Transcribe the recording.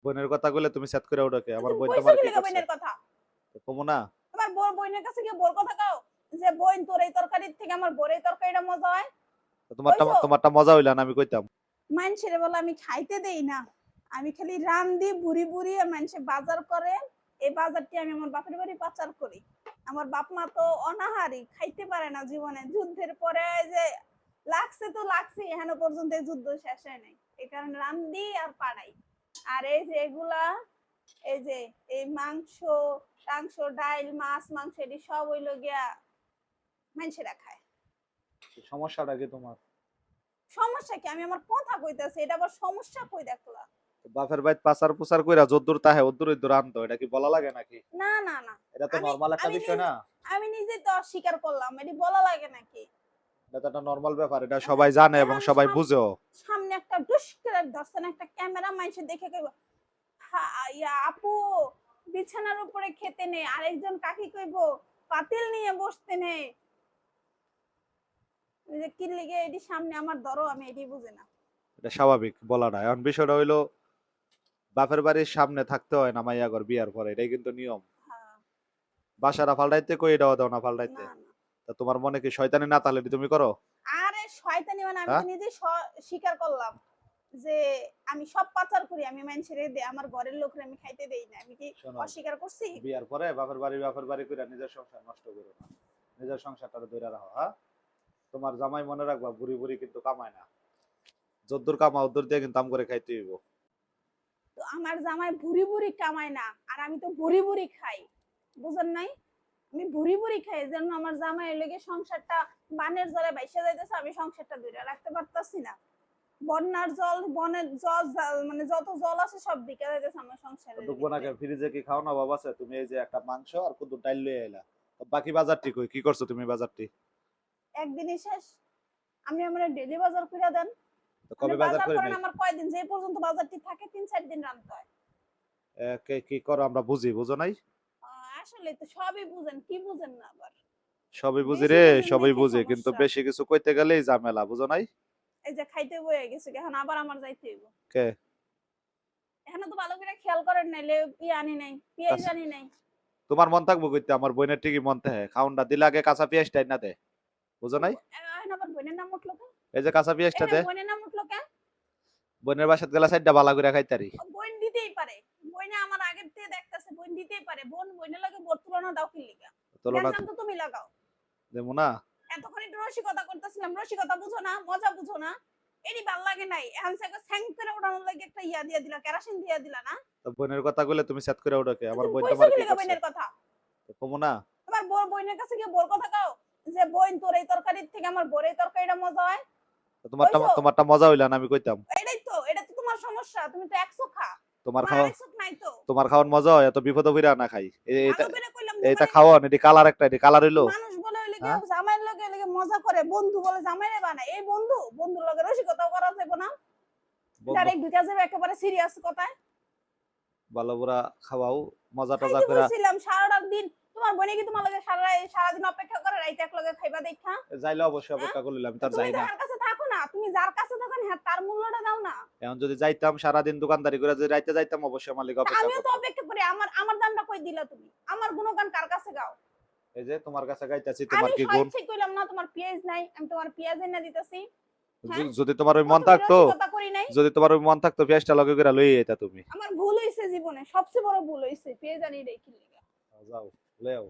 বোনের কথা কইলে তুমি সেট করে ওটাকে আমার তুমি বোন কইছো তোমার কি কি লাগা করছে? বোনের কথা? কমু না? তোমার বোনের কাছে গিয়ে বোর কথা কও যে বোন তোর এই তরকারির থেকে আমার বোর এই তরকারিটা মজা হয়? তোমারটা কইছো? তোমারটা মজা হইলা না আমি কইতাম। মানুষের বলে আমি খাইতে দেই না, আমি খালি রান্ধি বুড়ি বুড়ি আর মানুষে বাজার করে, এই বাজারটি আমি আমার বাপের বাড়ি পাচার করি। আমার বাপ মা তো অনাহারি, খাইতে পারে না জীবনে, যুদ্ধের পরে যে লাগছে তো লাগছে, এখনো পর্যন্ত এই যুদ্ধ শেষ হয় নাই, এই কারণে রান্ধি আর পাড়াই। আর এই যে এগুলা, এই যে এই মাংস টাংস ডাইল মাছ মাংস এটি সব হইলো গিয়া মানুষেরা খায়। সমস্যাটা কি তোমার? সমস্যা কি? আমি আমার কথা কইতাছি, এটা আবার সমস্যা কই দেখলা? বাপের বাইত পাচার পুচার কইরা যদ্দুর তাহে ওদ্দুর ওদ্দুর আনতো, এটা কি বলা লাগে নাকি? না না না, এটা তো আমি নরমাল একটা আমি বিষয় নিজে না? আমি নিজে তো অস্বীকার করলাম, এটি বলা লাগে নাকি? এটা তো একটা নরমাল ব্যাপার, এটা এখন সবাই জানে এবং এখন সবাই বুঝেও। সামনে একটা ডুস করে ধরছেন একটা ক্যামেরা, মানুষে দেখে কইব ইয়া আপু বিছানার উপরে খেতে নেই, আরেকজন কাকি কইব পাতিল নিয়ে বসতে নেই, যে কি লিগে এটি সামনে আমার ধরো, আমি এটি বুঝি না। এটা স্বাভাবিক বলাটা। এখন বিষয়টা হইলো বাপের বাড়ির সামনে থাকতে হয় না মাইয়া ঘর বিয়ার পরে, এটাই কিন্তু নিয়ম। হ্যাঁ। বাসারা পাল্টাইতে কই এটাও দাও না পাল্টাইতে। না না, তা তোমার মনে কি শয়তানি না তাহলে তুমি করো? আরে শয়তানি মানে আমি হ্যাঁ? তো নিজে স্বীকার করলাম যে আমি সব পাচার করি, আমি মানুষের আমার ঘরের লোকরে আমি খাইতে দেই না, আমি কি শোনো, অস্বীকার করছি? বিয়ার পরে বাপের বাড়ি কইরা নিজের সংসার নষ্ট করো না। নিজের সংসারটা ধইরা রাখো, হ্যাঁ? তোমার জামাই মনে রাখবা বুড়ি বুড়ি কিন্তু কামায় না। যদ্দুর কামা ওদ্দুর দিয়ে কিন্তু আম করে খাইতে হইব। তো আমার জামাই ভুরি ভুরি কামায় না, আর আমি তো ভুরি ভুরি খাই, বুঝেন নাই? আমি ভুরি ভুরি খাই, এজন্য আমার জামাই লেগে সংসারটা বানের জলে ভাইসা যাইতেছে, আমি সংসারটা ধরে রাখতে পারতাছি না। বন্যার জল, বনের জল, মানে যত জল আছে সব দিকে যাইতেছে আমার সংসারের ঢুকবো না ভিতরে। কেন? ফ্রিজে কি খাও না বাবা আছে? তুমি এই যে একটা মাংস আর কত ডাইল লই আইলা। তো বাকি বাজারটি কই? কি করছো তুমি বাজারটি? একদিনই শেষ, আপনি আমার ডেলি বাজার করে দেন। তো আপনি কবে বাজার বাজার করি করেন নাই? আমার কয়দিন, যে পর্যন্ত বাজারটি থাকে ৩-৪ দিন রাখতে হয়। কি করো আমরা বুঝি, বুঝো নাই? আসলে তো সবই বুঝেন, কি বুঝেন না আবার? সবই বুঝি বেশি রে, বুঝেন সবই দেখে বুঝি, কিন্তু সমস্যা। বেশি কিছু কইতে গেলেই ঝামেলা, বুঝো নাই? এই যে খাইতে বয়ে গেছে, এখন আবার আমার যাইতে হইব। কে? এখনো তো ভালো করে খেয়াল করেন নাই, আনি নাই, পেঁয়াজ কাঁচা- আনি নাই। তোমার মন থাকবো কইতে, আমার বোনের ঠিকই মন থাকে। খাউনটা দিলে আগে কাঁচা পেঁয়াজটাই না দে, বুঝো নাই? এখন আবার বোনের নাম উঠলো কেন? এই যে কাঁচা পেঁয়াজটা এখানে দে, বোনের নাম উঠলো কেন? বোনের বাসাত গেলা সাইডটা বালা করে খাইতারি। বোন দিতেই পারে, বোনে আমার আগের থেকে দেখতেছে, বোন দিতেই পারে, বোনের লাগে বোর তুলনা দাও কি লিগা? তুলনা গ্যাঞ্জাম তো তুমি লাগাও। দেবো না? এতক্ষণ একটু রসিকতা করতেছিলাম, রসিকতা বুঝো না, মজা বুঝো না, এরই ভাল লাগে নাই, এখন থেকে স্যাং করে ওঠানোর লাগে একটা ইয়া দিয়া দিলা, কেরাসিন দিয়া দিলা না? তো বোনের কথা কইলে তুমি সেট করে ওটাকে তো আমার তুমি বোন কইছো তোমার কি কি লিগা করছে? বোনের কথা? কমু না? তোমার বোনের কাছে গিয়ে বোর কথা কও যে বোন তোর এই তরকারির থেকে আমার বোর এই তরকারিটা মজা হয়? তোমারটা কইছো? তোমারটা মজা হইলা না আমি কইতাম। এটাই তো, এটা তো তোমার সমস্যা, তুমি তো এক চোখা, তোমার তোমার খাওয়া, আরেক চোখ নাই তো। তোমার খাওয়ার মজা হয় এত বিপদ হইরা না খাই। এটা ভালো করে কইলাম এটা দোকানে, খাওয়ান, এটি কালার একটা, এটি কালার হইলো। মানুষ বলে হইলে হ্যাঁ? জামাইয়ের লগে মজা করে, বন্ধু বলে জামাইরে বানায়, এই বন্ধুর লগে রসিকতাও করা যাবে না, বন্ধু ডাইরেক্ট ঢুকা যাবে একেবারে সিরিয়াস কথায়। ভালো বুড়া খাওয়াও, মজা টজা খাইতে কইরা। বলছিলাম সারাটা দিন, তোমার বোনে কি তোমার লগে সারাদিন অপেক্ষা করে রাইতে এক লগে খাইবা দেখা? যাইলে অবশ্যই হ্যাঁ? অপেক্ষা করলাম, আমি তো তার তুমি যাই না। যার কাছে থাকো না, তুমি যার কাছে থাকো না, হ্যাঁ, তার মূল্যটা দাও না। এখন যদি যাইতাম সারাদিন দোকানদারি করে, যদি রাইতে যাইতাম অবশ্যই মালিক তা অপেক্ষা আমিও তো করতো। অপেক্ষা করি, আমার আমার দামটা কই দিলা তুমি? আমার গুণগান কার কাছে গাও? এই যে তোমার কাছে গাইতাছি, আমি তোমার কি গুণ? স্বেচ্ছায় কইলাম না তোমার পেঁয়াজ নাই, আমি তোমার পেঁয়াজ এনে দিতেছি। হ্যাঁ? যদি তোমার ওই মন প্রথমে থাকতো, রসিকতা করি নাই। যদি তোমার ওই মন থাকতো পেঁয়াজটা লগে করে লই আইতা তুমি। আমার ভুল হইছে জীবনে, সবচেয়ে বড় ভুল হইছে, পেঁয়াজ আনি রেখে লিগা। যাও, লেও।